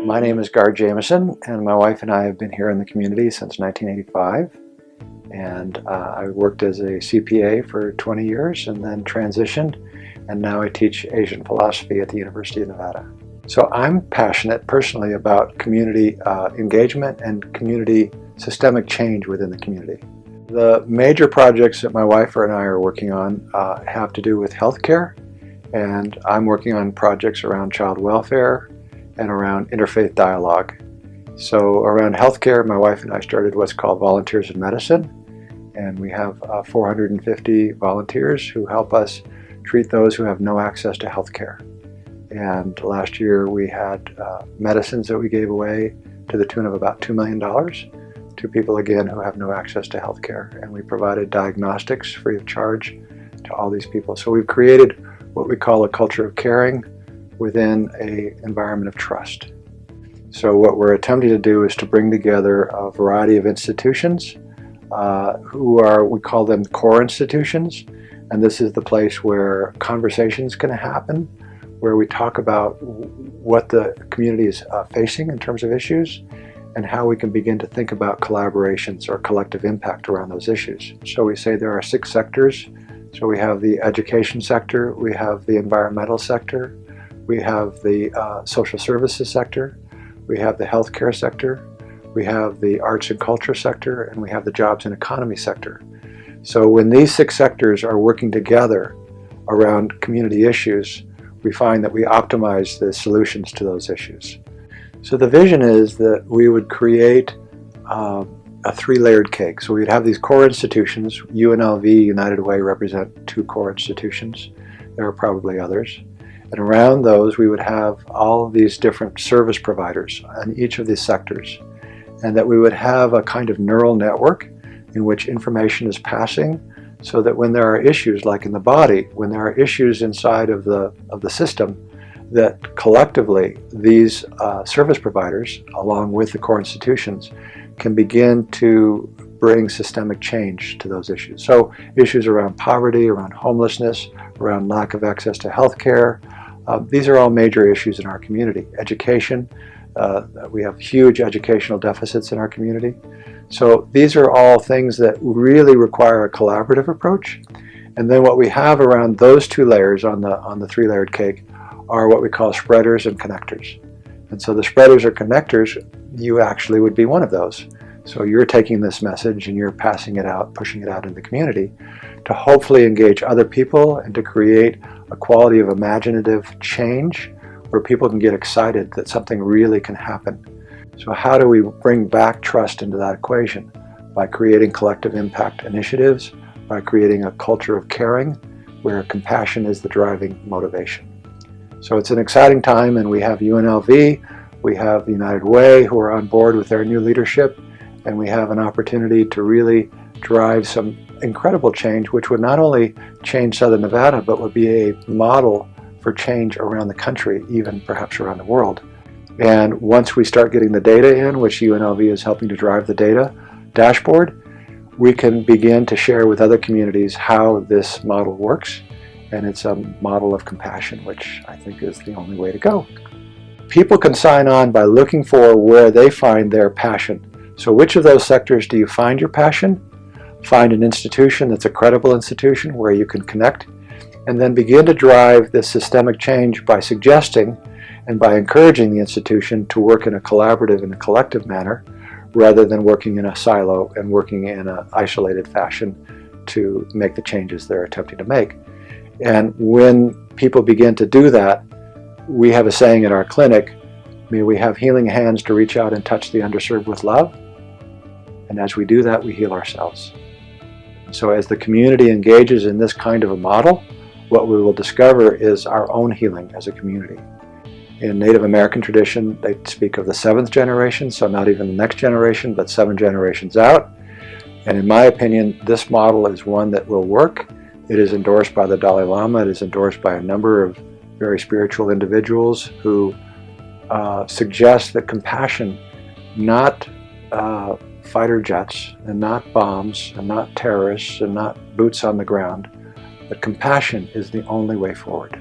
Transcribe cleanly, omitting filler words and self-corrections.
My name is Gard Jameson, and my wife and I have been here in the community since 1985. And I worked as a CPA for 20 years and then transitioned, and now I teach Asian philosophy at the University of Nevada. So I'm passionate personally about community engagement and community systemic change within the community. The major projects that my wife and I are working on have to do with healthcare, and I'm working on projects around child welfare and around interfaith dialogue. So around healthcare, my wife and I started what's called Volunteers in Medicine, and we have 450 volunteers who help us treat those who have no access to healthcare. And last year we had medicines that we gave away to the tune of about $2 million to people, again, who have no access to healthcare. And we provided diagnostics free of charge to all these people. So we've created what we call a culture of caring within an environment of trust. So what we're attempting to do is to bring together a variety of institutions we call them core institutions, and this is the place where conversations can happen, where we talk about what the community is facing in terms of issues and how we can begin to think about collaborations or collective impact around those issues. So we say there are 6 sectors. So we have the education sector, we have the environmental sector, we have the social services sector, we have the healthcare sector, we have the arts and culture sector, and we have the jobs and economy sector. So when these 6 sectors are working together around community issues, we find that we optimize the solutions to those issues. So the vision is that we would create a 3-layered cake. So we'd have these core institutions. UNLV, United Way represent 2 core institutions. There are probably others. And around those we would have all of these different service providers in each of these sectors. And that we would have a kind of neural network in which information is passing, so that when there are issues, like in the body, when there are issues inside of the system, that collectively these service providers, along with the core institutions, can begin to bring systemic change to those issues. So issues around poverty, around homelessness, around lack of access to health care, these are all major issues in our community. Education, we have huge educational deficits in our community. So these are all things that really require a collaborative approach. And then what we have around those 2 layers on the 3-layered cake are what we call spreaders and connectors. And so the spreaders or connectors, you actually would be one of those. So you're taking this message and you're passing it out, pushing it out in the community to hopefully engage other people and to create a quality of imaginative change where people can get excited that something really can happen. So how do we bring back trust into that equation? By creating collective impact initiatives, by creating a culture of caring where compassion is the driving motivation. So it's an exciting time, and we have UNLV, we have the United Way who are on board with their new leadership, and we have an opportunity to really drive some incredible change, which would not only change Southern Nevada, but would be a model for change around the country, even perhaps around the world. And once we start getting the data in, which UNLV is helping to drive the data dashboard, we can begin to share with other communities how this model works. And it's a model of compassion, which I think is the only way to go. People can sign on by looking for where they find their passion. So which of those sectors do you find your passion? Find an institution that's a credible institution where you can connect, and then begin to drive this systemic change by suggesting and by encouraging the institution to work in a collaborative and a collective manner, rather than working in a silo and working in an isolated fashion to make the changes they're attempting to make. And when people begin to do that, we have a saying at our clinic, may we have healing hands to reach out and touch the underserved with love. And as we do that, we heal ourselves. So as the community engages in this kind of a model, what we will discover is our own healing as a community. In Native American tradition, they speak of the 7th generation, so not even the next generation, but 7 generations out. And in my opinion, this model is one that will work. It is endorsed by the Dalai Lama. It is endorsed by a number of very spiritual individuals who suggest that compassion, not fighter jets and not bombs and not terrorists and not boots on the ground, but compassion is the only way forward.